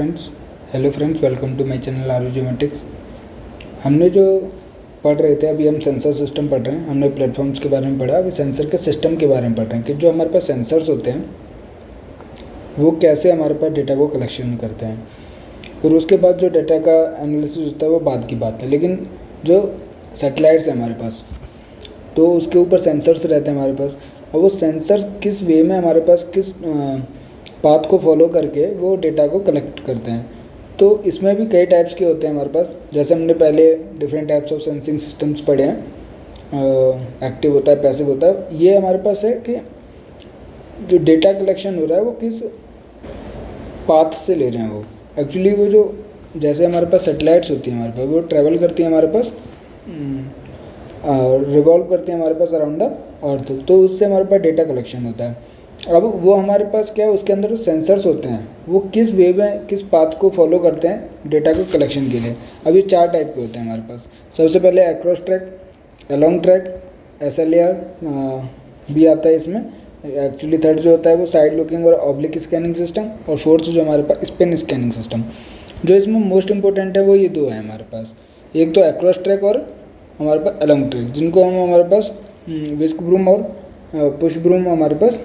Friends hello friends, welcome to my channel R Geometrics. हमने जो पढ़ रहे थे, अभी हम सेंसर सिस्टम पढ़ रहे हैं। हमने प्लेटफॉर्म्स के बारे में पढ़ा, अभी सेंसर के सिस्टम के बारे में पढ़ रहे हैं कि जो हमारे पास सेंसर्स होते हैं वो कैसे हमारे पास डेटा को कलेक्शन करते हैं। फिर उसके बाद जो डेटा का एनालिसिस होता है वो बाद की बात है, लेकिन जो सैटेलाइट्स हैं हमारे पास, तो उसके ऊपर सेंसर्स रहते हैं हमारे पास, और वो सेंसर्स किस वे में हमारे पास किस पाथ को फॉलो करके वो डेटा को कलेक्ट करते हैं। तो इसमें भी कई टाइप्स के होते हैं हमारे पास। जैसे हमने पहले different types of sensing systems पढ़े हैं, एक्टिव होता है, पैसिव होता है। ये हमारे पास है कि जो डेटा कलेक्शन हो रहा है वो किस पाथ से ले रहे हैं वो। एक्चुअली वो जो जैसे हमारे पास सैटेलाइट्स होती हैं हमारे पास, वो ट्रैवल करती हैं हमारे पास, रिवॉल्व करती हैं हमारे पास अराउंड द अर्थ, तो उससे हमारे पास डेटा कलेक्शन होता है। अब वो हमारे पास क्या है, उसके अंदर सेंसर्स होते हैं, वो किस वे में किस पाथ को फॉलो करते हैं डेटा को कलेक्शन के लिए। अब ये 4 टाइप के होते हैं हमारे पास। सबसे पहले across track, along track, SLAR भी आता है इसमें। एक्चुअली थर्ड जो होता है वो साइड लुकिंग और ऑब्लिक स्कैनिंग सिस्टम, और फोर्थ जो हमारे पास स्पिन स्कैनिंग सिस्टम। जो इसमें मोस्ट इंपॉर्टेंट है वो ये 2 है हमारे पास, एक तो अक्रॉस ट्रैक और हमारे पास अलॉन्ग ट्रैक, जिनको हम हमारे पास विस्क ब्रूम और पुश ब्रूम हमारे पास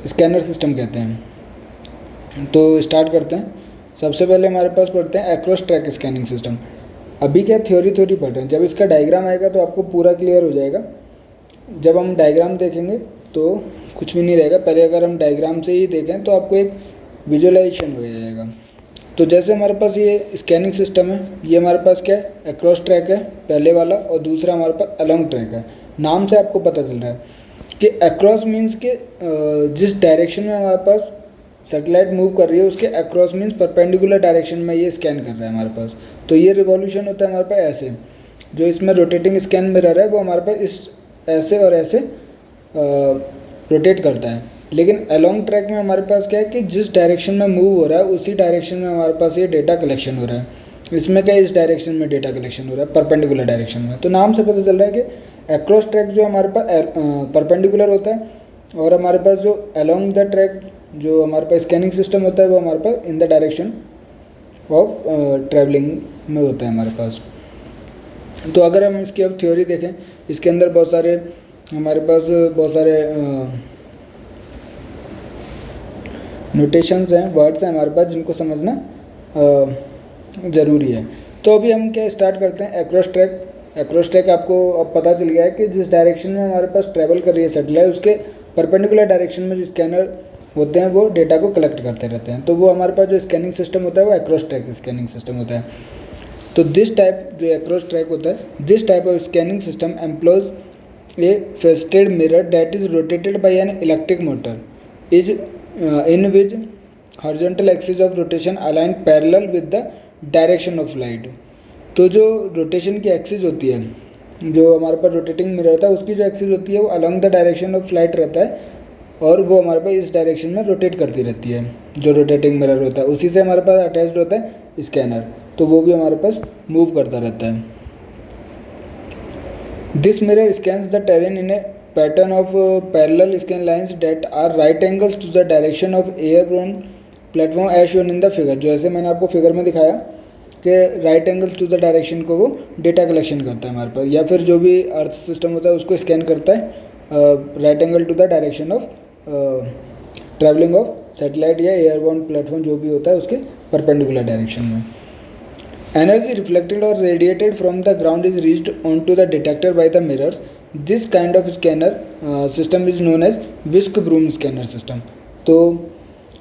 स्कैनर सिस्टम कहते हैं। तो स्टार्ट करते हैं। सबसे पहले हमारे पास पढ़ते हैं अक्रॉस ट्रैक स्कैनिंग सिस्टम। अभी क्या थ्योरी पढ़ रहे हैं, जब इसका डायग्राम आएगा तो आपको पूरा क्लियर हो जाएगा। जब हम डायग्राम देखेंगे तो कुछ भी नहीं रहेगा, पहले अगर हम डायग्राम से ही देखें तो आपको एक विजुअलाइजेशन हो जाएगा। तो जैसे हमारे पास ये स्कैनिंग सिस्टम है, ये हमारे पास क्या है, अक्रॉस ट्रैक है पहले वाला, और दूसरा हमारे पास अलॉन्ग ट्रैक है। नाम से आपको पता चल रहा है कि अक्रॉस मीन्स के जिस डायरेक्शन में हमारे पास सैटेलाइट मूव कर रही है उसके अक्रॉस मीन्स परपेंडिकुलर डायरेक्शन में ये स्कैन कर रहा है हमारे पास। तो ये रिवॉल्यूशन होता है हमारे पास ऐसे। जो इसमें रोटेटिंग स्कैन मिरर है वो हमारे पास इस ऐसे और ऐसे रोटेट करता है। लेकिन अलॉन्ग ट्रैक में हमारे पास क्या है कि जिस डायरेक्शन में मूव हो रहा है उसी डायरेक्शन में हमारे पास ये डेटा कलेक्शन हो रहा है। इसमें क्या, इस डायरेक्शन में डेटा कलेक्शन हो रहा है, परपेंडिकुलर डायरेक्शन में। तो नाम से पता चल रहा है कि अक्रॉस ट्रैक जो हमारे पास परपेंडिकुलर होता है, और हमारे पास जो अलोंग द ट्रैक जो हमारे पास स्कैनिंग सिस्टम होता है वो हमारे पास in the direction of travelling में होता है हमारे पास। तो अगर हम इसकी अब थ्योरी देखें, इसके अंदर बहुत सारे हमारे पास बहुत सारे नोटेशंस हैं, वर्ड्स हैं हमारे पास, जिनको समझना ज़रूरी है। तो अभी हम क्या स्टार्ट करते हैं, अक्रॉस ट्रैक। अक्रॉस ट्रैक आपको अब पता चल गया है कि जिस डायरेक्शन में हमारे पास ट्रैवल कर रही है सैटेलाइट, उसके परपेंडिकुलर डायरेक्शन में जो स्कैनर होते हैं वो डेटा को कलेक्ट करते रहते हैं। तो वो हमारे पास जो स्कैनिंग सिस्टम होता है वो अक्रॉस ट्रैक स्कैनिंग सिस्टम होता है। तो दिस टाइप जो अक्रॉस ट्रैक होता है, this type of scanning system employs a faceted mirror that is rotated by an electric motor is in which horizontal axis of rotation align parallel with the direction of light. तो जो rotation की axis होती है, जो हमारे पास rotating mirror होता है उसकी जो एक्सिस होती है वो along the direction of light रहता है, और वो हमारे पास इस डायरेक्शन में रोटेट करती रहती है। जो रोटेटिंग मिरर होता है उसी से हमारे पास अटैच्ड होता है स्कैनर, तो वो भी हमारे पास मूव करता रहता है। This mirror scans the terrain in a pattern of parallel scan lines that are right angles to the direction of airborne platform as shown in the figure. जो ऐसे मैंने आपको फिगर में दिखाया कि right angles to the direction को वो data collection करता है हमारे पास, या फिर जो भी अर्थ सिस्टम होता है उसको स्कैन करता है right angle to the direction of traveling of satellite या एयरबोर्न प्लेटफॉर्म जो भी होता है उसके परपेंडिकुलर डायरेक्शन में। एनर्जी रिफ्लेक्टेड और radiated from the ground is reached on to the detector by the mirrors. This kind of scanner system is known as whisk broom scanner system. तो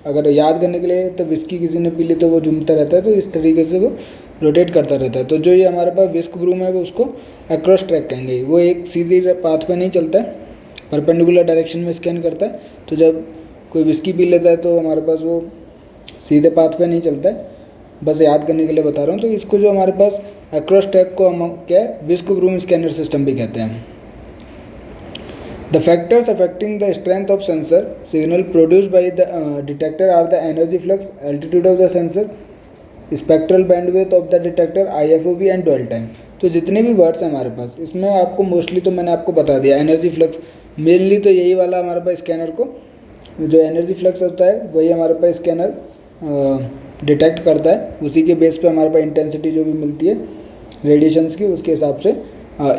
अगर याद करने के लिए, तो विस्की किसी ने पी ली तो वो झूमता रहता है, तो इस तरीके से वो रोटेट करता रहता है। तो जो ये हमारे पास विस्क ब्रूम है वो उसको अक्रॉस ट्रैक कहेंगे। वो एक सीधी पाथ पे नहीं चलता है, परपेंडिकुलर डायरेक्शन में स्कैन करता है। तो जब कोई विस्की पी लेता है तो हमारे पास वो सीधे पाथ पे नहीं चलता है, बस याद करने के लिए बता रहा हूँ। तो इसको जो हमारे पास अक्रॉस ट्रैक को हम क्या विस्क ब्रूम स्कैनर सिस्टम भी कहते हैं। The factors affecting the strength of sensor signal produced by the detector are the energy flux, altitude of the sensor, spectral bandwidth of the detector, IFOV and dwell time। तो जितने भी words हैं हमारे पास, इसमें आपको मोस्टली तो मैंने आपको बता दिया। एनर्जी फ्लक्स मेनली तो यही वाला हमारे पास स्कैनर को, जो एनर्जी फ्लक्स होता है वही हमारे पास स्कैनर डिटेक्ट करता है, उसी के बेस पे हमारे पास इंटेंसिटी जो भी मिलती है रेडिएशंस की, उसके हिसाब से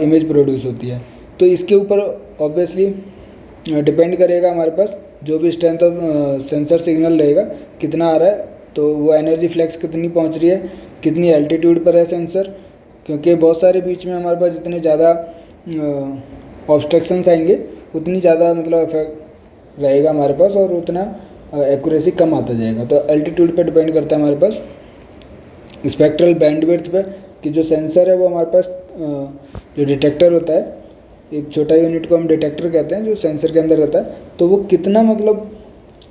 इमेज प्रोड्यूस होती है। तो इसके ऊपर ऑब्वियसली डिपेंड करेगा हमारे पास जो भी स्ट्रेंथ ऑफ सेंसर सिग्नल रहेगा कितना आ रहा है, तो वो एनर्जी फ्लैक्स कितनी पहुंच रही है, कितनी एल्टीट्यूड पर है सेंसर, क्योंकि बहुत सारे बीच में हमारे पास जितने ज़्यादा ऑब्स्ट्रक्शंस आएंगे उतनी ज़्यादा मतलब इफेक्ट रहेगा हमारे पास और उतना एक्यूरेसी कम आता जाएगा। तो एल्टीट्यूड पे डिपेंड करता है हमारे पास, स्पेक्ट्रल बैंडविड्थ पे, कि जो सेंसर है वो हमारे पास जो डिटेक्टर होता है, एक छोटा यूनिट को हम डिटेक्टर कहते हैं जो सेंसर के अंदर रहता है, तो वो कितना मतलब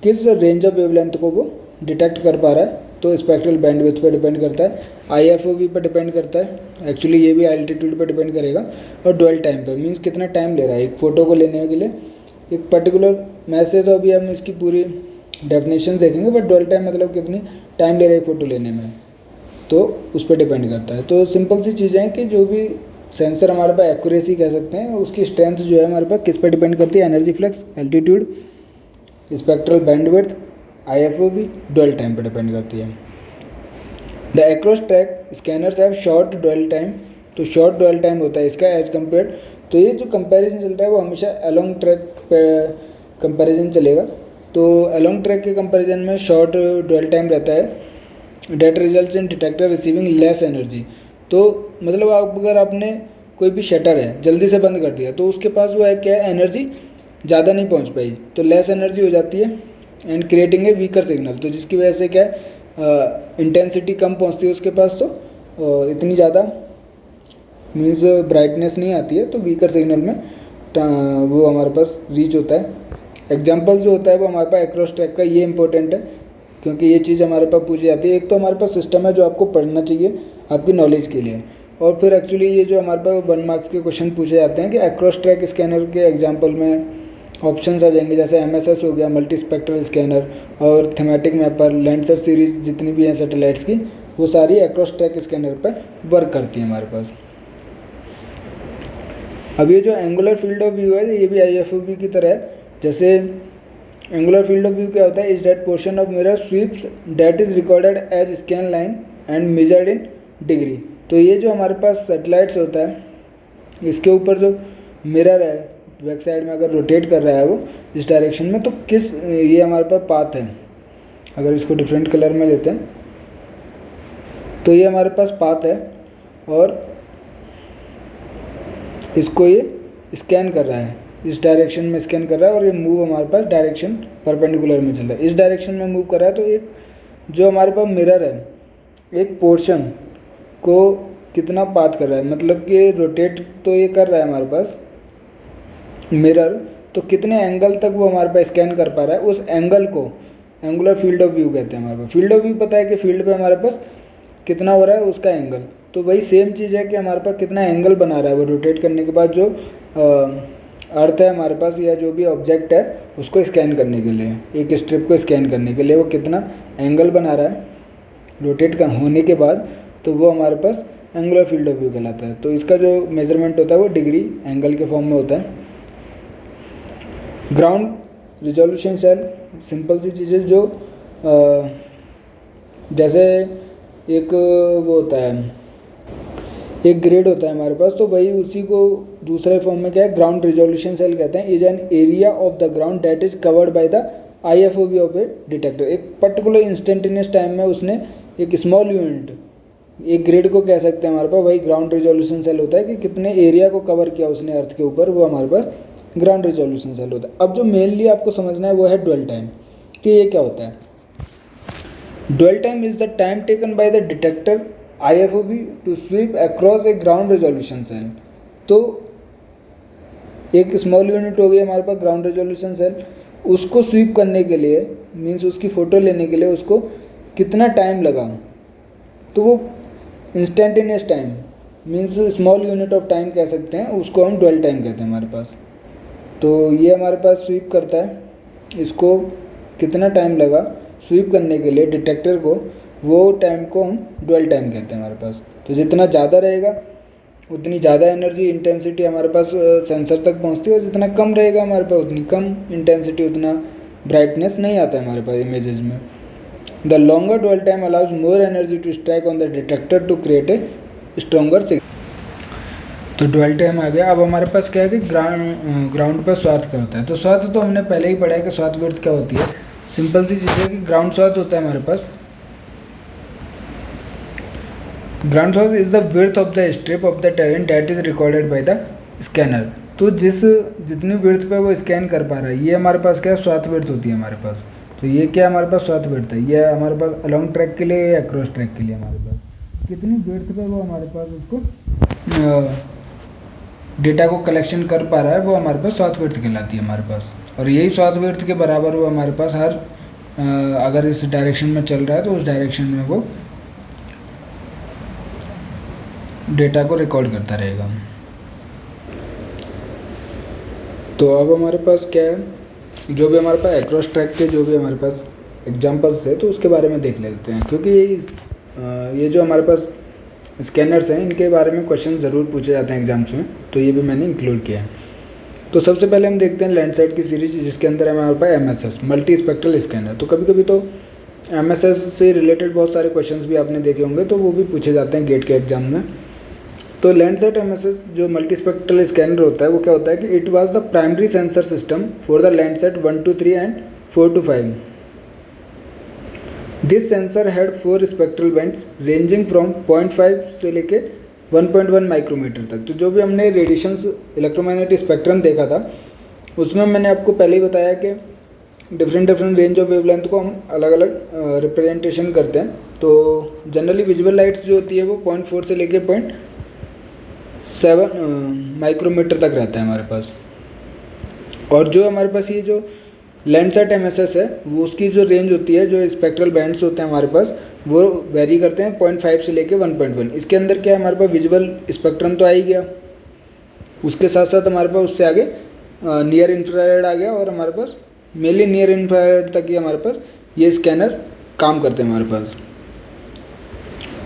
किस रेंज ऑफ वेवलेंथ को वो डिटेक्ट कर पा रहा है, तो स्पेक्ट्रल बैंडविड्थ पे डिपेंड करता है, IFOV पे डिपेंड करता है, एक्चुअली ये भी एल्टीट्यूड पे डिपेंड करेगा, और ड्वेल टाइम पे, मीन्स कितना टाइम ले रहा है एक फ़ोटो को लेने के लिए एक पर्टिकुलर मैसेज। तो अभी हम इसकी पूरी डेफिनेशन देखेंगे, बट ड्वेल टाइम मतलब कितनी टाइम ले रहा है एक फ़ोटो लेने में, तो उस पर डिपेंड करता है। तो सिंपल सी चीज़ें हैं कि जो भी सेंसर हमारे पास एक्यूरेसी कह सकते हैं, उसकी स्ट्रेंथ जो है हमारे पास किस पर डिपेंड करती है, energy flux, altitude, spectral bandwidth, IFOV, dwell time पर डिपेंड करती है। The across track scanners have short dwell time, तो शॉर्ट ड्वेल टाइम होता है इसका एज कम्पेयर्ड। तो ये जो कंपैरिजन चल रहा है वो हमेशा अलोंग ट्रैक पे कंपैरिजन चलेगा, तो अलोंग ट्रैक के कंपैरिजन में शॉर्ट ड्वेल टाइम रहता है। That results in detector receiving less energy, तो मतलब आप अगर आपने कोई भी शटर है जल्दी से बंद कर दिया तो उसके पास वो है क्या, एनर्जी ज़्यादा नहीं पहुंच पाई, तो लेस एनर्जी हो जाती है, and creating a weaker signal, तो जिसकी वजह से क्या है इंटेंसिटी कम पहुंचती है उसके पास, तो इतनी ज़्यादा मीन्स ब्राइटनेस नहीं आती है, तो वीकर सिग्नल में वो हमारे पास रीच होता है। एग्जाम्पल जो होता है वो हमारे पास एक्रोस ट्रैक का ये इंपॉर्टेंट है, क्योंकि ये चीज़ हमारे पास पूछी जाती है। एक तो हमारे पास सिस्टम है जो आपको पढ़ना चाहिए आपकी नॉलेज के लिए, और फिर एक्चुअली ये जो हमारे पास 1 मार्क्स के क्वेश्चन पूछे जाते हैं कि एक्रोस ट्रैक स्कैनर के एग्जाम्पल में ऑप्शंस आ जाएंगे, जैसे MSS हो गया, मल्टी स्पेक्ट्रल स्कैनर, और थीमेटिक मैपर, लेंसर सीरीज जितनी भी हैं सैटेलाइट्स की, वो सारी एक्रोस ट्रैक स्कैनर पर वर्क करती है हमारे पास। अब ये जो एंगुलर फील्ड ऑफ व्यू है ये भी IFOV की तरह है। जैसे एंगुलर फील्ड ऑफ व्यू क्या होता है, is that portion of mirror sweeps that is recorded as scan line and measured in degree. तो ये जो हमारे पास सैटेलाइट्स होता है, इसके ऊपर जो मिरर है बैक साइड में अगर रोटेट कर रहा है वो इस डायरेक्शन में, तो किस ये हमारे पास पाथ है, अगर इसको डिफरेंट कलर में लेते हैं तो ये हमारे पास पाथ है, और इसको ये स्कैन कर रहा है, इस डायरेक्शन में स्कैन कर रहा है, और ये मूव हमारे पास डायरेक्शन परपेंडिकुलर में चल रहा है, इस डायरेक्शन में मूव कर रहा है। तो एक जो हमारे पास मिरर है एक पोर्शन को कितना पाथ कर रहा है, मतलब कि रोटेट तो ये कर रहा है हमारे पास मिरर, तो कितने एंगल तक वो हमारे पास स्कैन कर पा रहा है, उस एंगल को एंगुलर फील्ड ऑफ व्यू कहते हैं हमारे पास। फील्ड ऑफ व्यू पता है कि फील्ड पे हमारे पास कितना हो रहा है उसका एंगल, तो वही सेम चीज़ है कि हमारे पास कितना एंगल बना रहा है वो रोटेट करने के बाद, जो अर्थ है हमारे पास या जो भी ऑब्जेक्ट है उसको स्कैन करने के लिए, एक स्ट्रिप को स्कैन करने के लिए वो कितना एंगल बना रहा है रोटेट का होने के बाद, तो वो हमारे पास एंगुलर फील्ड ऑफ व्यू कहलाता है। तो इसका जो मेजरमेंट होता है वो डिग्री एंगल के फॉर्म में होता है। ग्राउंड रिजोल्यूशन सेल, सिंपल सी चीज़ें जो जैसे एक वो होता है, एक ग्रेड होता है हमारे पास, तो वही उसी को दूसरे फॉर्म में क्या है, ग्राउंड रिजोल्यूशन सेल कहते हैं। Is an area of the ground that is covered by the IFOV of A detector. एक पर्टिकुलर इंस्टेंटेनियस टाइम में उसने एक स्मॉल यूनिट, एक ग्रेड को कह सकते हैं हमारे पास, वही ग्राउंड रिजोल्यूशन सेल होता है कि कितने एरिया को कवर किया उसने अर्थ के ऊपर, वो हमारे पास ग्राउंड रिजोल्यूशन सेल होता है। अब जो मेनली आपको समझना है वो है ड्वेल टाइम, कि ये क्या होता है। Dwell time is the time taken by the detector IFOV to sweep across a ground resolution cell. तो एक स्मॉल यूनिट हो गई हमारे पास ग्राउंड रिजोल्यूशन सेल, उसको स्वीप करने के लिए मीन्स उसकी फ़ोटो लेने के लिए उसको कितना टाइम लगा, तो वो instantaneous time means small unit of time कह सकते हैं, उसको हम ड्वेल टाइम कहते हैं हमारे पास। तो ये हमारे पास स्वीप करता है, इसको कितना टाइम लगा स्वीप करने के लिए डिटेक्टर को, वो टाइम को हम ड्वेल टाइम कहते हैं हमारे पास। तो जितना ज़्यादा रहेगा उतनी ज़्यादा एनर्जी इंटेंसिटी हमारे पास सेंसर तक पहुंचती है, और जितना कम रहेगा हमारे पास उतनी कम इंटेंसिटी, उतना ब्राइटनेस नहीं आता है हमारे पास इमेजेस में। The longer dwell time allows more energy to strike on the detector to create a stronger signal. तो ड्वेल टाइम आ गया। अब हमारे पास क्या है कि ग्राउंड पर स्वाथ क्या होता है। तो स्वाथ तो हमने पहले ही पढ़ा है कि स्वाथ विड्थ क्या होती है। सिंपल सी चीज़ है कि ग्राउंड स्वाथ होता है हमारे पास, ground swath is the width of the strip of the terrain that is recorded by the scanner. तो जितनी विड्थ पे वो स्कैन कर पा रहा है, ये हमारे पास क्या स्वाथ विड्थ होती है हमारे पास। तो ये क्या हमारे पास स्वाथ विड्थ है, ये हमारे पास अलॉन्ग ट्रैक के लिए या अक्रॉस ट्रैक के लिए हमारे पास कितनी विड्थ पे वो हमारे पास उसको डेटा को कलेक्शन कर पा रहा है, वो हमारे पास स्वाथ विड्थ कहलाती है हमारे पास। और यही स्वाथ विड्थ के बराबर वो हमारे पास हर अगर इस डायरेक्शन में चल रहा है तो उस डायरेक्शन में वो डेटा को रिकॉर्ड करता रहेगा। तो अब हमारे पास क्या है, जो भी हमारे पास अक्रॉस ट्रैक के जो भी हमारे पास एग्जांपल्स है तो उसके बारे में देख लेते हैं, क्योंकि ये जो हमारे पास स्कैनर्स हैं इनके बारे में क्वेश्चन ज़रूर पूछे जाते हैं एग्जाम्स में, तो ये भी मैंने इंक्लूड किया है। तो सबसे पहले हम देखते हैं लैंडसेट की सीरीज, जिसके अंदर हमारे पास MSS मल्टी स्पेक्ट्रल स्कैनर। तो कभी कभी तो MSS से रिलेटेड बहुत सारे क्वेश्चंस भी आपने देखे होंगे, तो वो भी पूछे जाते हैं गेट के एग्जाम में। तो लैंडसेट MSS जो मल्टी स्पेक्ट्रल स्कैनर होता है वो क्या होता है कि it was the primary sensor system for the Landsat 1 to 3 and 4 to 5। This sensor had 4 spectral bands ranging from 0.5 से लेके 1.1 माइक्रोमीटर तक। तो जो भी हमने रेडिएशंस इलेक्ट्रोमैग्नेटिक स्पेक्ट्रम देखा था उसमें मैंने आपको पहले ही बताया कि डिफरेंट रेंज ऑफ वेवलेंथ को हम अलग अलग रिप्रेजेंटेशन करते हैं। तो जनरली विजुअल लाइट्स जो होती है वो 0.4 से लेके 0.7 माइक्रोमीटर तक रहता है हमारे पास। और जो हमारे पास ये जो लैंडसेट MSS है वो उसकी जो रेंज होती है, जो स्पेक्ट्रल बैंड्स होते हैं हमारे पास, वो वेरी करते हैं 0.5 से लेके 1.1। इसके अंदर क्या है हमारे पास विजुअल स्पेक्ट्रम तो आ ही गया, उसके साथ साथ हमारे पास उससे आगे नियर इंफ्रारेड आ गया, और हमारे पास मेनली नियर इंफ्रारेड तक ही हमारे पास ये स्कैनर काम करते हैं हमारे पास।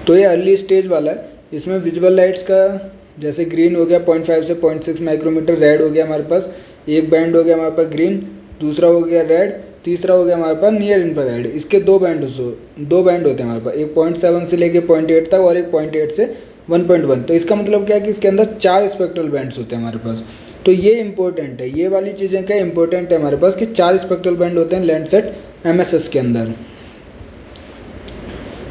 तो ये अर्ली स्टेज वाला है, इसमें विजुअल लाइट्स का जैसे ग्रीन हो गया 0.5 से 0.6 माइक्रोमीटर, रेड हो गया हमारे पास, एक बैंड हो गया हमारे पास ग्रीन, दूसरा हो गया रेड, तीसरा हो गया हमारे पास नियर इंफ्रारेड। इसके दो बैंड होते हैं हमारे पास, एक 0.7 से लेके 0.8 तक और एक 0.8 से 1.1। तो इसका मतलब क्या है कि इसके अंदर 4 स्पेक्ट्रल बैंड्स होते हैं हमारे पास। तो ये इंपॉर्टेंट है, ये वाली चीज़ें क्या इंपॉर्टेंट है हमारे पास कि 4 स्पेक्ट्रल बैंड होते हैं लैंडसेट MSS के अंदर।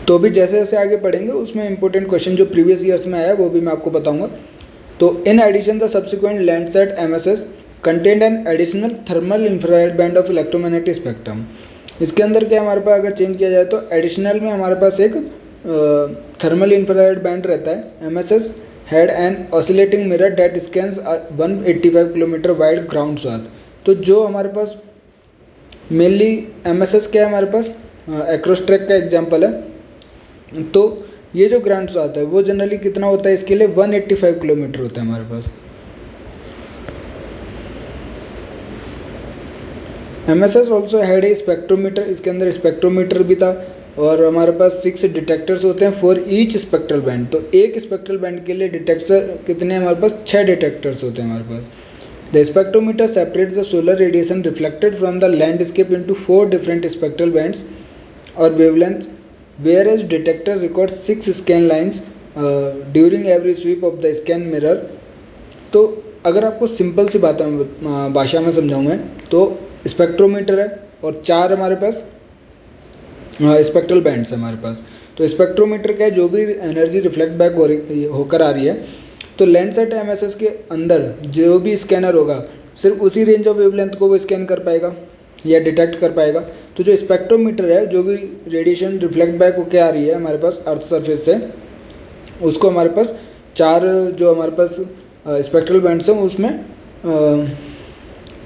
तो भी जैसे जैसे आगे पढ़ेंगे उसमें इंपॉर्टेंट क्वेश्चन जो प्रीवियस ईयर्स में आया वो भी मैं आपको बताऊंगा। तो in addition the subsequent Landsat MSS content an additional thermal infrared band of electromagnetic spectrum. इसके अंदर क्या हमारे पास अगर चेंज किया जाए तो एडिशनल में हमारे पास एक थर्मल इंफ्रारेड बैंड रहता है। MSS had an oscillating mirror that scans 185 kilometre wide ground swath. तो जो हमारे पास मेनली MSS क्या है हमारे पास एक्रोस ट्रैक का एग्जाम्पल है। तो ये जो ग्राउंड स्वाथ है वो जनरली कितना होता है, इसके लिए 185 किलोमीटर होता है हमारे पास। MSS also had a spectrometer, इसके अंदर स्पेक्ट्रोमीटर भी था, और हमारे पास 6 डिटेक्टर्स होते हैं फॉर ईच स्पेक्ट्रल बैंड। तो एक स्पेक्ट्रल बैंड के लिए डिटेक्टर कितने हमारे पास 6 डिटेक्टर्स होते हैं हमारे पास। The spectrometer separate the solar radiation reflected from the landscape into 4 different spectral bands और wavelength, whereas detector records 6 scan lines during every sweep of the scan mirror। तो अगर आपको सिंपल सी भाषा में समझाऊँ मैं तो स्पेक्ट्रोमीटर है और 4 हमारे पास स्पेक्ट्रल बैंड्स है हमारे पास। तो स्पेक्ट्रोमीटर का जो भी एनर्जी रिफ्लेक्ट बैक होकर आ रही है, तो लैंडसेट MSS के अंदर जो भी स्कैनर होगा सिर्फ उसी रेंज ऑफ वेवलेंथ को वो स्कैन कर पाएगा या डिटेक्ट कर पाएगा। तो जो स्पेक्ट्रोमीटर है जो भी रेडिएशन रिफ्लेक्ट बैक होकर आ रही है हमारे पास अर्थ सरफेस से, उसको हमारे पास 4 जो हमारे पास स्पेक्ट्रल बैंड्स हैं उसमें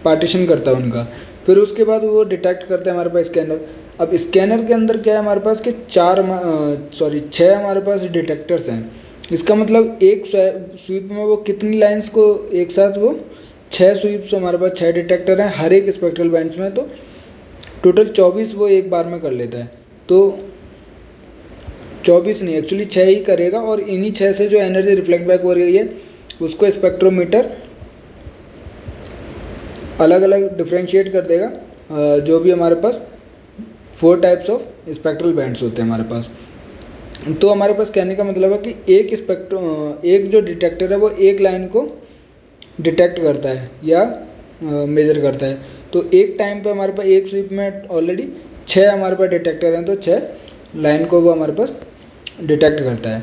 पार्टीशन करता है उनका। फिर उसके बाद वो डिटेक्ट करते हैं हमारे पास स्कैनर। अब स्कैनर के अंदर क्या है हमारे पास कि 6 हमारे पास डिटेक्टर्स हैं। इसका मतलब एक स्वीप में वो कितनी लाइंस को एक साथ वो 6 स्वीप्स हमारे पास 6 डिटेक्टर हैं हर एक स्पेक्ट्रल बैंड्स में, तो टोटल 24 वो एक बार में कर लेता है। तो 24 नहीं एक्चुअली 6 ही करेगा, और इन्हीं 6 से जो एनर्जी रिफ्लेक्ट बैक हो रही है उसको स्पेक्ट्रोमीटर अलग अलग डिफ्रेंशिएट कर देगा जो भी हमारे पास 4 टाइप्स ऑफ स्पेक्ट्रल बैंड्स होते हैं हमारे पास। तो हमारे पास कहने का मतलब है कि एक जो डिटेक्टर है वो एक लाइन को डिटेक्ट करता है या मेज़र करता है। तो एक टाइम पे हमारे पास एक स्वीप में ऑलरेडी 6 हमारे पास डिटेक्टर हैं, तो 6 लाइन को वो हमारे पास डिटेक्ट करता है।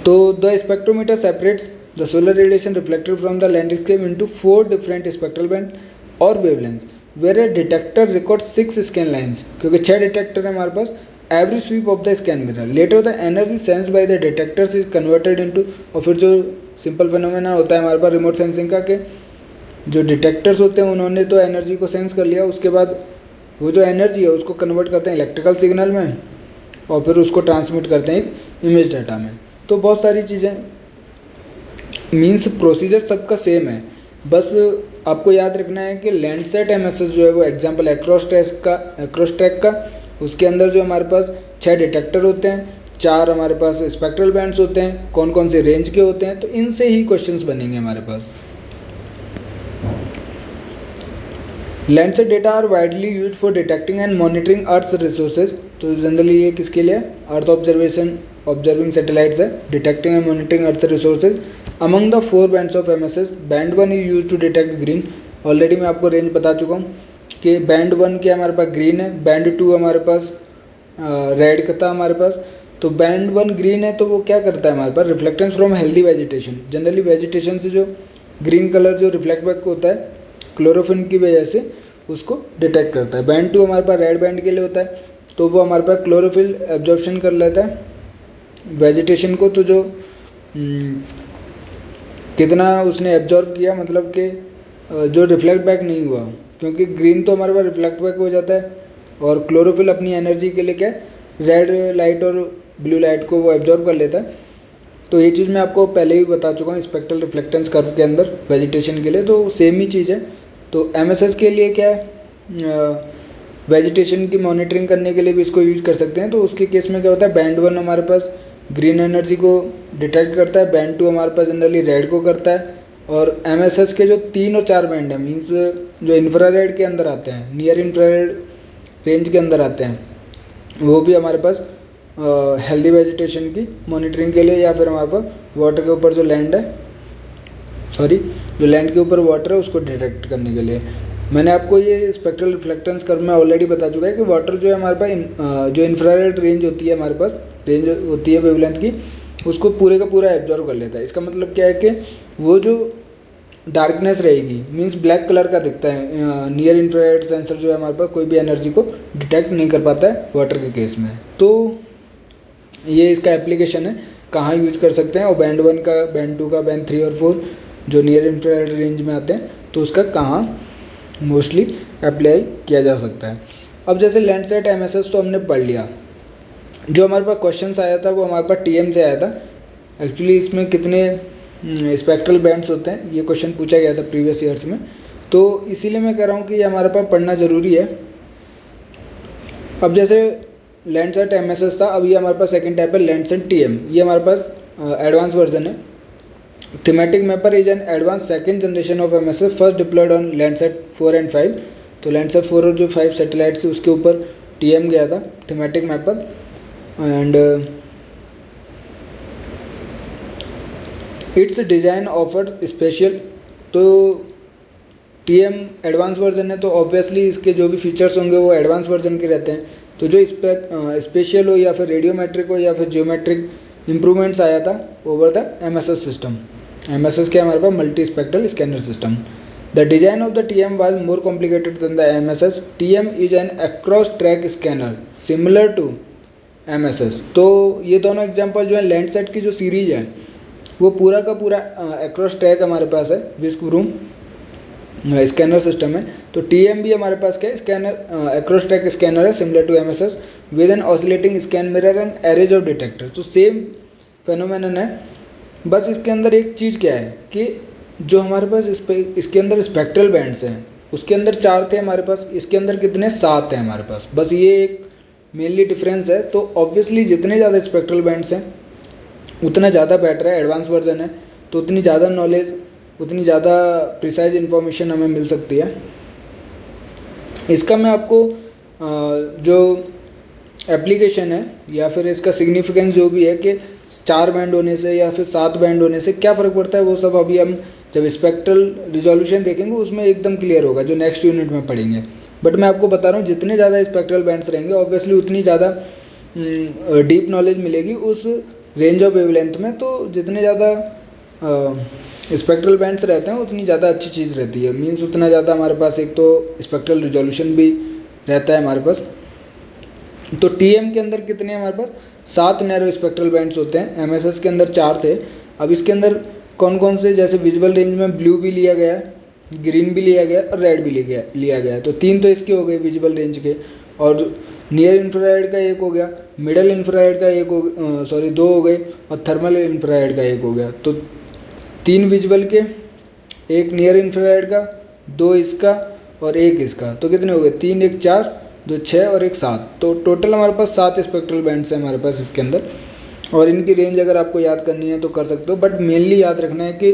तो the spectrometer separates the solar radiation reflected from the landscape into 4 different spectral band और वेवलेंथ, where a detector record 6 scan lines, क्योंकि 6 डिटेक्टर है हमारे पास। Every sweep of the scan mirror later the energy sensed by the detectors is converted into, और फिर जो simple phenomena होता है हमारे पास रिमोट सेंसिंग का, कि जो डिटेक्टर्स होते हैं उन्होंने तो एनर्जी को सेंस कर लिया, उसके बाद वो जो एनर्जी है उसको कन्वर्ट करते हैं इलेक्ट्रिकल सिग्नल में और फिर उसको ट्रांसमिट करते हैं एक इमेज डाटा में। तो बहुत सारी चीज़ें मीन्स प्रोसीजर सबका सेम है, बस आपको याद रखना है कि लैंडसेट एमएसएस जो है वो एग्जांपल एक्रोस्ट्रैक का, उसके अंदर जो हमारे पास 6 डिटेक्टर होते हैं, 4 हमारे पास स्पेक्ट्रल बैंड्स होते हैं, कौन कौन से रेंज के होते हैं, तो इनसे ही क्वेश्चंस बनेंगे हमारे पास। Landsat data are widely use for detecting and monitoring earth resources, तो जनरली ये किसके लिए, अर्थ ऑब्जर्विंग सैटेलाइट्स है, detecting and monitoring earth resources. Among the 4 bands of MSS, band 1 is use to detect green, already मैं आपको range बता चुका हूँ कि बैंड 1 क्या हमारे पास ग्रीन है, बैंड 2 हमारे पास रेड का था हमारे पास। तो बैंड 1 ग्रीन है तो वो क्या करता है हमारे पास, reflectance from healthy vegetation, generally vegetation से जो ग्रीन कलर जो रिफ्लेक्ट बैक होता है क्लोरोफिन की वजह से उसको डिटेक्ट करता है। बैंड 2 हमारे पास रेड बैंड के लिए होता है, तो वो हमारे पास क्लोरोफिल एब्जॉर्प्शन कर लेता है वेजिटेशन को, तो जो कितना उसने एब्जॉर्ब किया, मतलब कि जो रिफ्लेक्ट बैक नहीं हुआ, क्योंकि ग्रीन तो हमारे पास रिफ्लेक्ट बैक हो जाता है और क्लोरोफिल अपनी एनर्जी के लिए क्या रेड लाइट और ब्लू लाइट को वो एब्जॉर्ब कर लेता है। तो ये चीज़ मैं आपको पहले भी बता चुका हूँ स्पेक्ट्रल रिफ्लेक्टेंस कर्व के अंदर वेजिटेशन के लिए, तो सेम ही चीज़ है। तो एमएसएस के लिए क्या है, वेजिटेशन की मॉनिटरिंग करने के लिए भी इसको यूज कर सकते हैं। तो उसके केस में क्या होता है, बैंड 1 हमारे पास ग्रीन एनर्जी को डिटेक्ट करता है, बैंड 2 हमारे पास जनरली रेड को करता है, और एमएसएस के जो 3 और 4 बैंड हैं मीन्स जो इंफ्रारेड के अंदर आते हैं, नियर इंफ्रारेड रेंज के अंदर आते हैं, वो भी हमारे पास हेल्दी वेजिटेशन की मॉनिटरिंग के लिए, या फिर हमारे पास वाटर के ऊपर जो लैंड है, जो लैंड के ऊपर वाटर है उसको डिटेक्ट करने के लिए। मैंने आपको ये स्पेक्ट्रल रिफ्लेक्टेंस कर्व में ऑलरेडी बता चुका है कि वाटर जो है हमारे पास जो इंफ्रारेड रेंज होती है, हमारे पास रेंज होती है वेवलेंथ की, उसको पूरे का पूरा एब्जॉर्व कर लेता है। इसका मतलब क्या है कि वो जो डार्कनेस रहेगी मीन्स ब्लैक कलर का दिखता है, नियर इंफ्रारेड सेंसर जो है हमारे पास कोई भी एनर्जी को डिटेक्ट नहीं कर पाता है वाटर के केस में। तो ये इसका एप्लीकेशन है, कहाँ यूज कर सकते हैं, और बैंड 1 का, बैंड 2 का, बैंड 3 और 4 जो नियर इंफ्रारेड रेंज में आते हैं, तो उसका कहाँ मोस्टली अप्लाई किया जा सकता है। अब जैसे लैंडसेट एमएसएस तो हमने पढ़ लिया, जो हमारे पास क्वेश्चंस आया था वो हमारे पास टीएम से आया था। एक्चुअली इसमें कितने स्पेक्ट्रल बैंड्स होते हैं ये क्वेश्चन पूछा गया था प्रीवियस ईयर्स में, तो इसीलिए मैं कह रहा हूँ कि ये हमारे पास पढ़ना ज़रूरी है। अब जैसे लैंडसेट एमएसएस था, अब ये हमारे पास सेकंड टाइप है लैंडसेट टीएम, ये हमारे पास एडवांस वर्जन है। Thematic mapper is an advance second generation of MSS first deployed on Landsat 4 and 5। तो लैंडसेट 4 और जो 5 सैटेलाइट्स है उसके ऊपर टीएम गया था, thematic mapper, and it's design offer special. तो टीएम एडवांस वर्जन है तो ऑब्वियसली इसके जो भी फीचर्स होंगे वो एडवांस वर्जन के रहते हैं। तो जो स्पेशल हो या फिर रेडियोमेट्रिक हो या फिर जियोमेट्रिक इम्प्रूवमेंट्स आया था over the MSS system. MSS क्या हमारे पास multi spectral scanner system. The design of the TM was more complicated than the MSS. TM is an across track scanner similar to MSS. तो ये दोनों example जो है लैंडसेट की जो सीरीज है वो पूरा का पूरा अक्रॉस ट्रैक हमारे पास है, विस्क रूम स्कैनर सिस्टम है। तो टीएम भी हमारे पास क्या है, स्कैनर अक्रॉस ट्रैक स्कैनर है similar to MSS with an oscillating scan mirror and arrays of detector. तो सेम फेनोमेनन है, बस इसके अंदर एक चीज़ क्या है कि जो हमारे पास इसके अंदर स्पेक्ट्रल बैंड्स हैं उसके अंदर 4 थे हमारे पास, इसके अंदर कितने 7 हैं हमारे पास, बस ये एक मेनली डिफरेंस है। तो ऑब्वियसली जितने ज़्यादा स्पेक्ट्रल बैंड्स हैं उतना ज़्यादा बेटर है, एडवांस वर्जन है तो उतनी ज़्यादा नॉलेज, उतनी ज़्यादा प्रिसाइज इन्फॉर्मेशन हमें मिल सकती है। इसका मैं आपको जो एप्लीकेशन है या फिर इसका सिग्निफिकेंस जो भी है कि 4 बैंड होने से या फिर 7 बैंड होने से क्या फ़र्क पड़ता है, वो सब अभी हम जब स्पेक्ट्रल रिजोल्यूशन देखेंगे उसमें एकदम क्लियर होगा, जो नेक्स्ट यूनिट में पढ़ेंगे। बट मैं आपको बता रहा हूँ जितने ज़्यादा स्पेक्ट्रल बैंड्स रहेंगे ऑब्वियसली उतनी ज़्यादा डीप नॉलेज मिलेगी उस रेंज ऑफ वेवलेंथ में। तो जितने ज़्यादा स्पेक्ट्रल बैंड्स रहते हैं उतनी ज़्यादा अच्छी चीज़ रहती है, मीन्स उतना ज़्यादा हमारे पास एक तो स्पेक्ट्रल रिजोल्यूशन भी रहता है हमारे पास। तो टीएम के अंदर कितने हमारे पास 7 नैरो स्पेक्ट्रल बैंड्स होते हैं, एमएसएस के अंदर 4 थे। अब इसके अंदर कौन कौन से, जैसे विजुअल रेंज में ब्लू भी लिया गया है, ग्रीन भी लिया गया और रेड भी लिया गया है। तो 3 तो इसके हो गए विजुअल रेंज के, और नियर इंफ्रारेड का 1 हो गया, मिडल इंफ्रारेड का 1 हो सॉरी 2 हो गए, और थर्मल इंफ्रारेड का 1 हो गया। तो 3 विजुअल के, 1 नियर इंफ्रारेड का, 2 इसका और 1 इसका। तो कितने हो गए, 3 1 4, 2 6 और 1 7। तो टोटल हमारे पास 7 स्पेक्ट्रल बैंड्स हैं हमारे पास इसके अंदर। और इनकी रेंज अगर आपको याद करनी है तो कर सकते हो, बट मेनली याद रखना है कि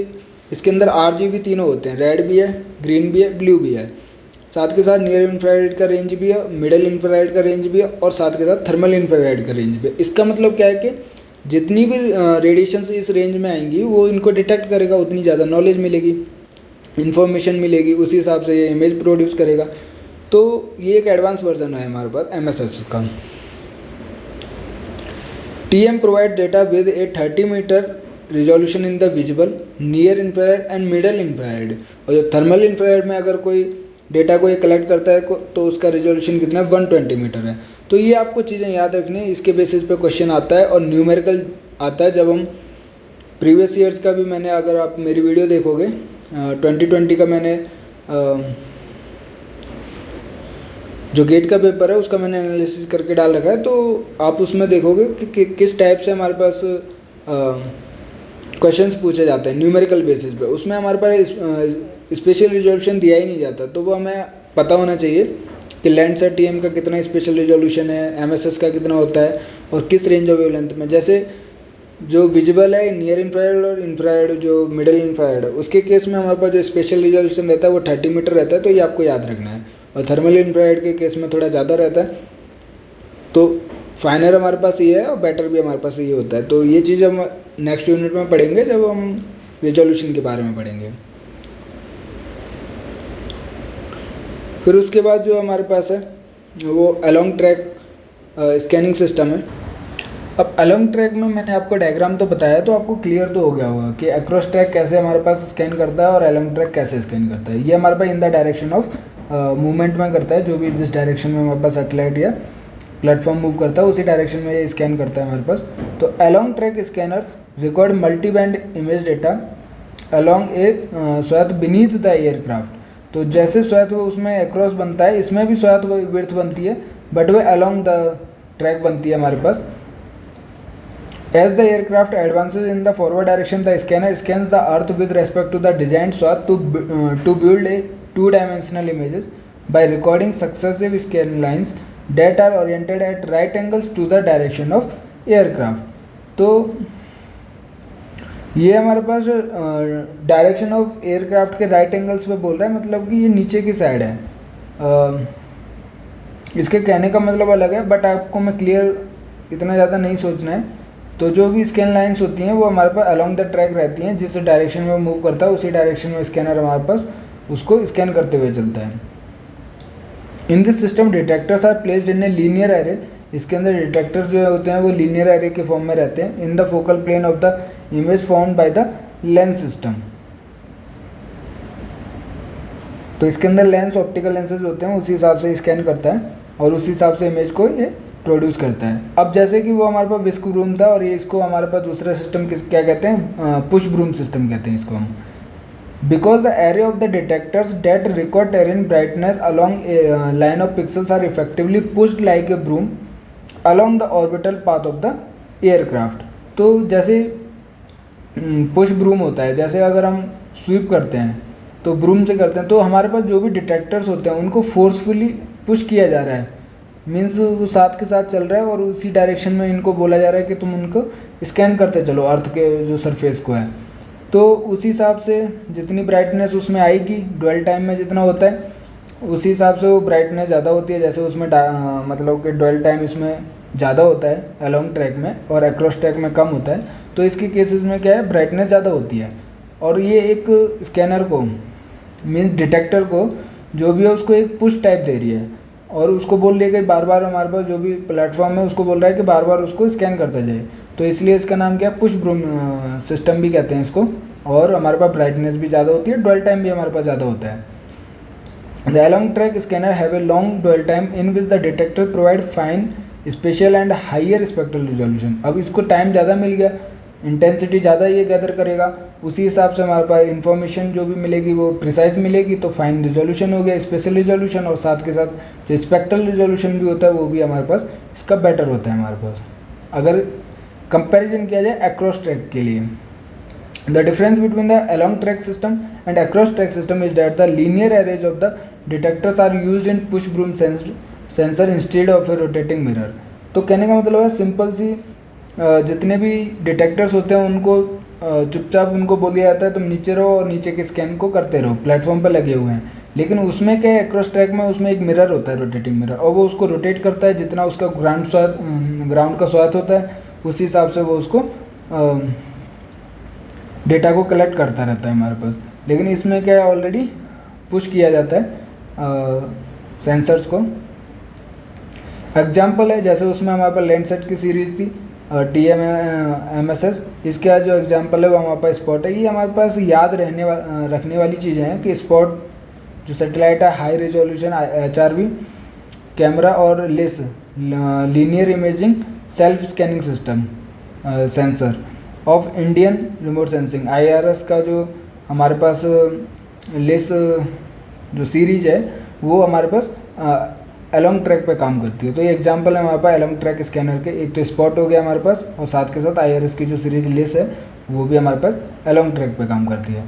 इसके अंदर RGB तीनों होते हैं, रेड भी है, ग्रीन भी है, ब्लू भी है। साथ के साथ नियर इंफ्रारेड का रेंज भी है, मिडल इंफ्रारेड का रेंज भी है, और साथ के साथ थर्मल इंफ्रारेड का रेंज भी है। इसका मतलब क्या है कि जितनी भी रेडिएशंस इस रेंज में आएंगी वो इनको डिटेक्ट करेगा, उतनी ज़्यादा नॉलेज मिलेगी, इन्फॉर्मेशन मिलेगी, उसी हिसाब से ये इमेज प्रोड्यूस करेगा। तो ये एक एडवांस वर्जन है हमारे पास एमएसएस का। TM provide data with a 30 meter resolution in the visible, near infrared and middle infrared. और जो थर्मल इंफ्रारेड में अगर कोई डेटा को ये कलेक्ट करता है तो उसका रिजोल्यूशन कितना है, 120 मीटर है। तो ये आपको चीज़ें याद रखनी है, इसके बेसिस पे क्वेश्चन आता है और न्यूमेरिकल आता है। जब हम प्रीवियस ईयर्स का भी, मैंने अगर आप मेरी वीडियो देखोगे 2020 का मैंने जो गेट का पेपर है उसका मैंने एनालिसिस करके डाल रखा है, तो आप उसमें देखोगे कि किस टाइप से हमारे पास क्वेश्चंस पूछे जाते हैं न्यूमेरिकल बेसिस पे। उसमें हमारे पास स्पेशल रिजोल्यूशन दिया ही नहीं जाता, तो वो हमें पता होना चाहिए कि लैंडसेट TM का कितना स्पेशल रिजोल्यूशन है, MSS का कितना होता है और किस रेंज ऑफ वेवलेंथ में। जैसे जो विजिबल है नियर इंफ्रारेड और इंफ्रारेड जो मिडल इंफ्रारेड है, उसके केस में हमारे पास जो स्पेशल रिजोल्यूशन रहता है वो 30 मीटर रहता है, तो ये आपको याद रखना है। और थर्मल इंफ्रारेड के केस में थोड़ा ज़्यादा रहता है। तो फाइनर हमारे पास ये है और बेटर भी हमारे पास ये होता है। तो ये चीज़ हम नेक्स्ट यूनिट में पढ़ेंगे जब हम रिजोल्यूशन के बारे में पढ़ेंगे। फिर उसके बाद जो हमारे पास है वो अलोंग ट्रैक स्कैनिंग सिस्टम है। अब अलोंग ट्रैक में मैंने आपको डायग्राम तो बताया, तो आपको क्लियर तो हो गया होगा कि अक्रॉस ट्रैक कैसे हमारे पास स्कैन करता है और अलोंग ट्रैक कैसे स्कैन करता है। ये हमारे पास in the direction of movement में करता है, जो भी जिस डायरेक्शन में हमारे पास सैटेलाइट या प्लेटफॉर्म मूव करता है उसी डायरेक्शन में ये स्कैन करता है हमारे पास। तो along track scanners record multi band image data along a swath beneath the aircraft. तो जैसे स्वाथ वो उसमें अक्रॉस बनता है, इसमें भी स्वाथ विड्थ बनती है, बट वह अलोंग द ट्रैक बनती है हमारे पास। As the aircraft advances in the forward direction, the scanner scans the earth with respect to the designed swath to build a two-dimensional images by recording successive scan lines that are oriented at right angles to the direction of aircraft. तो ये हमारे पास direction of aircraft के right angles पे बोल रहा है, मतलब कि ये नीचे की साइड है। इसके कहने का मतलब अलग है, बट आपको मैं क्लियर इतना ज़्यादा नहीं सोचना है। तो जो भी स्कैन लाइंस होती हैं वो हमारे पास अलोंग द ट्रैक रहती हैं, जिस डायरेक्शन में मूव करता है उसी डायरेक्शन में स्कैनर हमारे पास उसको स्कैन करते हुए चलता है। In this system detectors are placed in a linear array. इसके अंदर डिटेक्टर्स जो होते हैं वो लीनियर एरे के फॉर्म में रहते हैं in the focal plane of the image formed by the lens system. तो इसके अंदर लेंस ऑप्टिकल लेंसेज होते हैं, उसी हिसाब से स्कैन करता है और उसी हिसाब से इमेज को ये प्रोड्यूस करता है। अब जैसे कि वो हमारे पास विस्क ब्रूम था और ये इसको हमारे पास दूसरा सिस्टम क्या कहते हैं, पुश ब्रूम सिस्टम कहते हैं इसको हम। Because the array of the detectors that record terrain brightness along line of pixels are effectively pushed like a broom along the orbital path of the aircraft. तो जैसे push broom होता है, जैसे अगर हम स्वीप करते हैं तो ब्रूम से करते हैं, तो हमारे पास जो भी डिटेक्टर्स होते हैं उनको फोर्सफुली पुश किया जा रहा है, मीन्स वो साथ के साथ चल रहा है और उसी डायरेक्शन में इनको बोला जा रहा है कि तुम उनको स्कैन करते चलो अर्थ के जो सरफेस को है। तो उसी हिसाब से जितनी ब्राइटनेस उसमें आएगी ड्वेल टाइम में जितना होता है, उसी हिसाब से वो ब्राइटनेस ज़्यादा होती है। जैसे उसमें मतलब कि ड्वेल टाइम इसमें ज़्यादा होता है अलोंग ट्रैक में और अक्रॉस ट्रैक में कम होता है, तो इसके केसेस में क्या है, ब्राइटनेस ज़्यादा होती है। और ये एक स्कैनर को मीन्स डिटेक्टर को जो भी है उसको एक पुश टाइप दे रही है और उसको बोल रही है कि बार बार हमारे पास जो भी प्लेटफॉर्म है उसको बोल रहा है कि बार बार उसको स्कैन करता जाए, तो इसलिए इसका नाम क्या है, पुश ब्रूम सिस्टम भी कहते हैं इसको। और हमारे पास ब्राइटनेस भी ज़्यादा होती है, ड्वेल टाइम भी हमारे पास ज़्यादा होता है। The along track scanner have a long dwell time in which the detector provide fine, spatial and higher spectral resolution। अब इसको टाइम ज़्यादा मिल गया, इंटेंसिटी ज़्यादा ये गैदर करेगा, उसी हिसाब से हमारे पास इन्फॉर्मेशन जो भी मिलेगी वो प्रिसाइज मिलेगी, तो फाइन रिजोल्यूशन हो गया, स्पेशल रिजोल्यूशन, और साथ के साथ जो स्पेक्ट्रल रिजोल्यूशन भी होता है वो भी हमारे पास इसका बेटर होता है हमारे पास, अगर कंपैरिजन किया जाए अक्रॉस ट्रैक के लिए। The difference between the along track system and across track system is that the linear arrays of the detectors are used in push broom sensor instead of a rotating mirror। तो कहने का मतलब है simple सी, जितने भी detectors होते हैं उनको चुपचाप उनको बोल दिया जाता है तुम नीचे रहो और नीचे के स्कैन को करते रहो, प्लेटफॉर्म पर लगे हुए हैं। लेकिन उसमें क्या है, अक्रॉस ट्रैक में उसमें एक मिरर होता है, रोटेटिंग मिरर, और वो उसको रोटेट करता है जितना उसका ग्राउंड का स्वाथ होता है उसी हिसाब से वो उसको डेटा को कलेक्ट करता रहता है हमारे पास। लेकिन इसमें क्या है, ऑलरेडी पुश किया जाता है सेंसर्स को। एग्जांपल है जैसे उसमें हमारे पास लैंडसेट की सीरीज़ थी TMSS, इसका जो एग्जांपल है वो हमारे पास स्पॉट है। ये हमारे पास याद रखने वाली चीज़ें हैं कि स्पॉट जो सैटेलाइट है, हाई रेजोल्यूशन HRV कैमरा और less linear imaging self scanning system sensor of Indian remote sensing IRS का जो हमारे पास लेस जो सीरीज है वो हमारे पास अलोंग ट्रैक पे काम करती है। तो ये एग्जांपल है हमारे पास अलोंग ट्रैक स्कैनर के, एक तो स्पॉट हो गया हमारे पास और साथ के साथ IRS की जो सीरीज लेस है वो भी हमारे पास अलोंग ट्रैक पे काम करती है।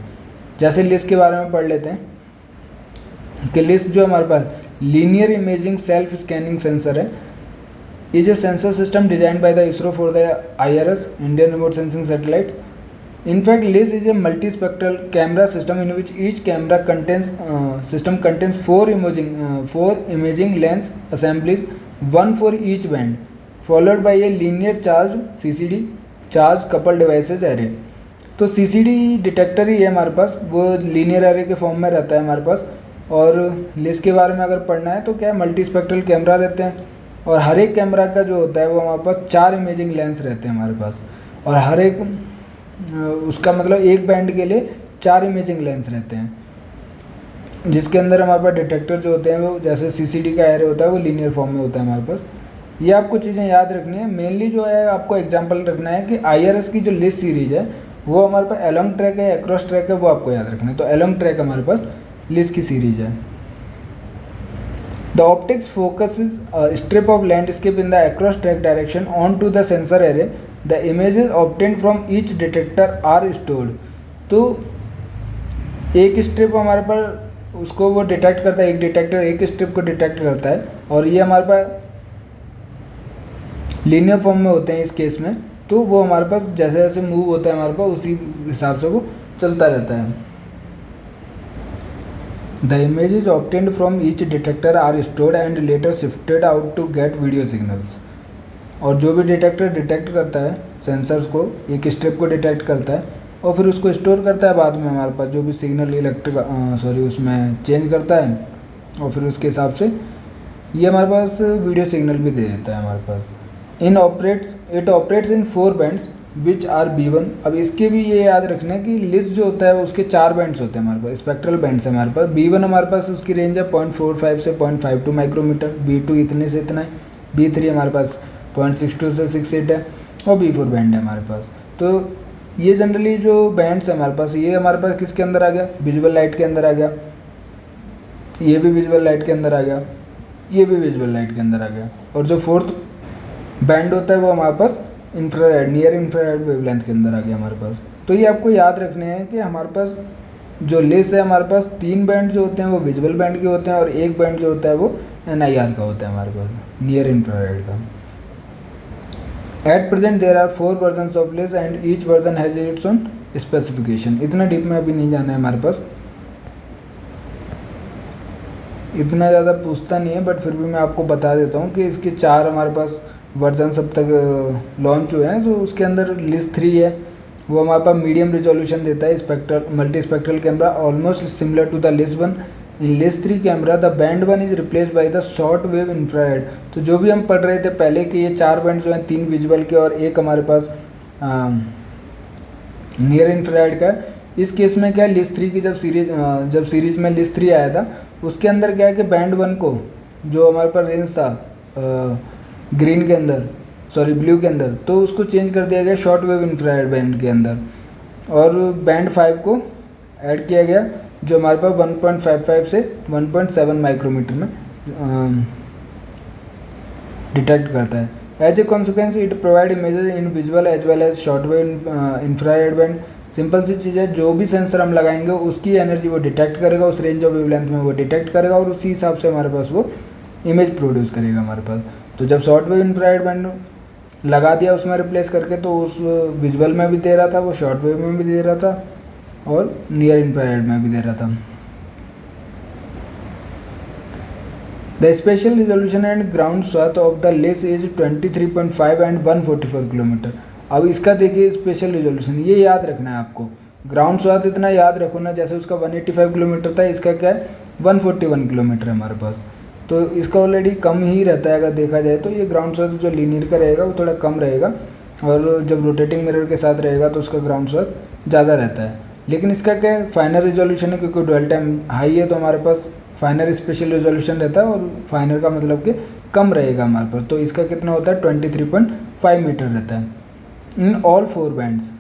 जैसे लेस के बारे में पढ़ लेते हैं कि लेस जो हमारे पास linear imaging self scanning sensor है, is a sensor system designed by the ISRO for the IRS Indian Remote Sensing Satellites. In fact, LIS is a multispectral camera system in which each camera contains four imaging lens assemblies, one for each band, followed by a linear charged CCD charge coupled devices array। तो CCD detector ही है हमारे पास, वो linear array के form में रहता है हमारे पास। और लिस के बारे में अगर पढ़ना है तो क्या है, मल्टीस्पेक्ट्रल कैमरा रहते हैं और हर एक कैमरा का जो होता है वो हमारे पास 4 इमेजिंग लेंस रहते हैं हमारे पास, और हर एक उसका मतलब एक बैंड के लिए 4 इमेजिंग लेंस रहते हैं, जिसके अंदर हमारे पास डिटेक्टर जो होते हैं वो जैसे CCD का एरे होता है वो लीनियर फॉर्म में होता है हमारे पास। ये आपको चीज़ें याद रखनी है। मेनली जो है आपको एग्जांपल रखना है कि IRS की जो लिस्ट सीरीज है वो हमारे पास अलोंग ट्रैक है, अक्रॉस ट्रैक है, वो आपको याद रखना है। तो अलोंग ट्रैक हमारे पास लिस्ट की सीरीज है। The optics focuses a strip of landscape in the across track direction onto the sensor array. The images obtained from each detector are stored। तो एक स्ट्रिप हमारे पास उसको वो डिटेक्ट करता है, एक डिटेक्टर एक स्ट्रिप को डिटेक्ट करता है और ये हमारे पास लीनियर फॉर्म में होते हैं इस केस में। तो वो हमारे पास जैसे जैसे मूव होता है हमारे पास उसी हिसाब से वो चलता रहता है। The images obtained from each detector are stored and later shifted out to get video signals। और जो भी डिटेक्टर डिटेक्ट करता है सेंसर्स को, एक स्ट्रिप को डिटेक्ट करता है और फिर उसको स्टोर करता है बाद में हमारे पास जो भी सिग्नल उसमें चेंज करता है और फिर उसके हिसाब से ये हमारे पास वीडियो सिग्नल भी दे देता है हमारे पास। It operates in 4 bands which are B1। अब इसके भी ये याद रखना है कि लिस्ट जो होता है उसके 4 बैंड्स होते हैं हमारे पास, स्पेक्ट्रल बैंड्स है हमारे पास। B1 हमारे पास उसकी रेंज है 0.45 से 0.52 माइक्रोमीटर, B2 इतने से इतना है, B3 हमारे पास 0.62 से 6.8 है और B4 बैंड है हमारे पास। तो ये जनरली जो बैंड्स है हमारे पास, ये हमारे पास किसके अंदर आ गया, विजुअल लाइट के अंदर आ गया, ये भी विजुअल लाइट के अंदर आ गया, ये भी विजुअल लाइट के अंदर आ गया। और जो 4th बैंड होता है वो हमारे पास इंफ्रारेड, नियर इंफ्रारेड वेवलेंथ के अंदर आ गया हमारे पास। तो ये आपको याद रखने हैं कि हमारे पास जो लेस है हमारे पास 3 बैंड जो होते हैं वो विजुअल बैंड के होते हैं और एक बैंड जो होता है वो NIR का होता है हमारे पास, नियर इंफ्रारेड का। At present there are 4 versions of LISS and each version has its own specification. इतना डीप में अभी नहीं जाना है हमारे पास। इतना ज़्यादा पूछता नहीं है, बट फिर भी मैं आपको बता देता हूँ कि इसके 4 हमारे पास वर्जन अब तक लॉन्च हुए हैं। तो उसके अंदर लिस्ट 3 है, वो हमारे पास मीडियम रिजोल्यूशन देता है, spectral multi spectral camera almost similar to the LISS 1। In LISS 3 camera the band 1 is replace by the short wave infrared. तो जो भी हम पढ़ रहे थे पहले कि ये 4 बैंड जो हैं, 3 विजुअल के और एक हमारे पास नियर इंफ्रारेड का। इस केस में क्या है, लिस्ट 3 की जब सीरीज में लिस्ट 3 आया था उसके अंदर क्या है कि बैंड 1 को जो हमारे पास रेंज था ग्रीन के अंदर, सॉरी ब्लू के अंदर, तो उसको चेंज कर दिया गया शॉर्ट वेव इंफ्रारेड बैंड के अंदर, और बैंड 5 को ऐड किया गया जो हमारे पास 1.55 से 1.7 माइक्रोमीटर में डिटेक्ट करता है। As a consequence it provide images in visual as well as short wave infrared band. Simple सी चीज़ है, जो भी सेंसर हम लगाएंगे उसकी एनर्जी वो डिटेक्ट करेगा, उस रेंज ऑफ वेवलेंथ में वो डिटेक्ट करेगा और उसी हिसाब से हमारे पास वो इमेज प्रोड्यूस करेगा हमारे पास। तो जब शॉर्ट वेव इंफ्रारेड बैंड लगा दिया उसमें रिप्लेस करके, तो उस विजुअल में भी दे रहा था, वो शॉर्ट वेव में भी दे रहा था और नियर इंफ्रारेड में भी दे रहा था। The spatial resolution and ground swath of the LISS is 23.5 and 144 kilometre. अब इसका देखिए स्पेशल रिजोल्यूशन, ये याद रखना है आपको। ग्राउंड स्वाथ इतना याद रखो ना, जैसे उसका 185 किलोमीटर था, इसका क्या है 141 किलोमीटर है हमारे पास। तो इसका ऑलरेडी कम ही रहता है अगर देखा जाए तो। ये ग्राउंड स्वाथ जो लीनियर का रहेगा वो थोड़ा कम रहेगा, और जब रोटेटिंग मिरर के साथ रहेगा तो उसका ग्राउंड स्वाथ ज़्यादा रहता है। लेकिन इसका क्या है फाइनल रिजोल्यूशन है, क्योंकि डुअल टाइम हाई है तो हमारे पास फाइनल स्पेशल रिजोल्यूशन रहता है, और फाइनल का मतलब कि कम रहेगा हमारे पास। तो इसका कितना होता है 23.5 मीटर रहता है इन ऑल 4 बैंड्स।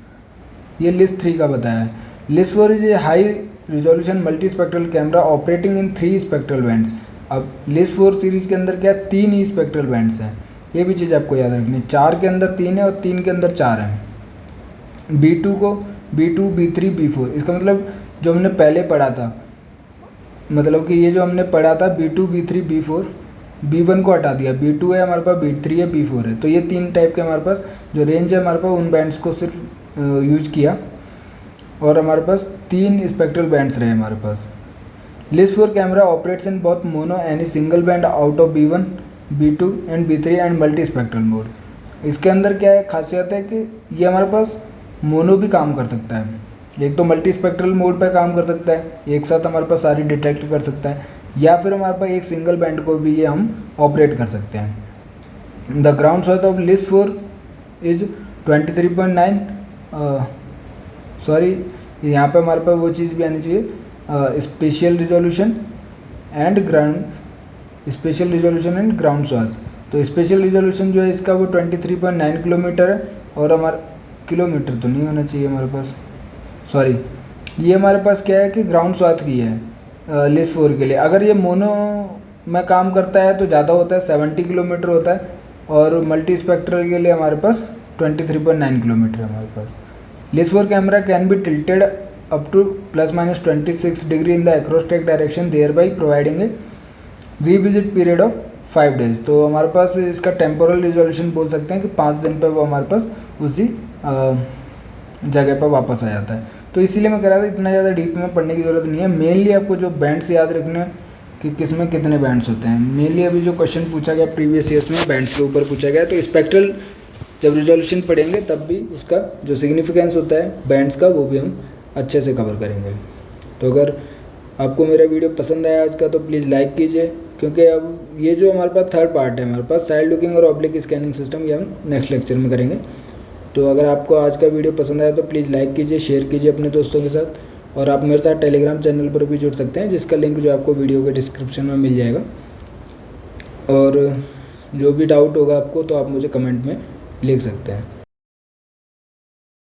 ये लिस्ट 3 का बताया है। List 4 is a high resolution multi spectral camera operating in 3 spectral bands. अब लिस्ट 4 सीरीज़ के अंदर क्या है 3 ही स्पेक्ट्रल बैंड्स हैं, ये भी चीज़ आपको याद रखनी है। 4 के अंदर 3 है और 3 के अंदर 4 हैं। B2 को B2, B3, B4, इसका मतलब जो हमने पहले पढ़ा था, मतलब कि ये जो हमने पढ़ा था B2, B3, B4, B1 को हटा दिया, B2 है हमारे पास, B3 है, B4 है। तो ये 3 टाइप के हमारे पास जो रेंज है हमारे पास उन बैंड्स को सिर्फ यूज किया, और हमारे पास 3 स्पेक्ट्रल बैंड्स रहे हमारे पास। LISS 4 camera operates in both mono any single band out of B1, B2 and B3 and multi spectral mode. इसके अंदर क्या है खासियत है कि ये हमारे पास मोनो भी काम कर सकता है, एक तो मल्टी स्पेक्ट्रल मोड पे काम कर सकता है, एक साथ हमारे पास सारी डिटेक्ट कर सकता है, या फिर हमारे पास एक सिंगल बैंड को भी ये हम ऑपरेट कर सकते हैं। The ground swath of LISS 4 is 23.9, sorry यहाँ पे हमारे पास वो चीज़ भी आनी चाहिए, spatial resolution and ground swath. तो स्पेशल रिजोल्यूशन जो है इसका वो 23.9 किलोमीटर है, और हमारा किलोमीटर तो नहीं होना चाहिए हमारे पास, सॉरी ये हमारे पास क्या है कि ग्राउंड स्वाथ की है लिस्ट 4 के लिए। अगर ये मोनो में काम करता है तो ज़्यादा होता है 70 किलोमीटर होता है, और मल्टी स्पेक्ट्रल के लिए हमारे पास 23.9 किलोमीटर है हमारे पास। LISS 4 camera can be tilted up to ±26 degree in the across track direction, thereby providing a revisit period of 5 days. तो हमारे पास इसका टेम्पोरल रिजोल्यूशन बोल सकते हैं कि 5 दिन पर वो हमारे पास उसी जगह पर वापस आ जाता है। तो इसीलिए मैं कह रहा था इतना ज़्यादा डीप में पढ़ने की ज़रूरत नहीं है। मेनली आपको जो बैंड्स याद रखने हैं कि किस में कितने बैंड्स होते हैं। मेनली अभी जो क्वेश्चन पूछा गया प्रीवियस ईयर्स में बैंड्स के ऊपर पूछा गया, तो स्पेक्ट्रल जब रिजोल्यूशन पढ़ेंगे तब भी उसका जो सिग्निफिकेंस होता है बैंड्स का वो भी हम अच्छे से कवर करेंगे। तो अगर आपको मेरा वीडियो पसंद आया आज का तो प्लीज़ लाइक कीजिए, क्योंकि अब ये जो हमारे पास थर्ड पार्ट है हमारे पास साइड लुकिंग और ऑब्लिक स्कैनिंग सिस्टम, ये हम नेक्स्ट लेक्चर में करेंगे। तो अगर आपको आज का वीडियो पसंद आया तो प्लीज़ लाइक कीजिए, शेयर कीजिए अपने दोस्तों के साथ, और आप मेरे साथ टेलीग्राम चैनल पर भी जुड़ सकते हैं, जिसका लिंक जो आपको वीडियो के डिस्क्रिप्शन में मिल जाएगा। और जो भी डाउट होगा आपको तो आप मुझे कमेंट में लिख सकते हैं।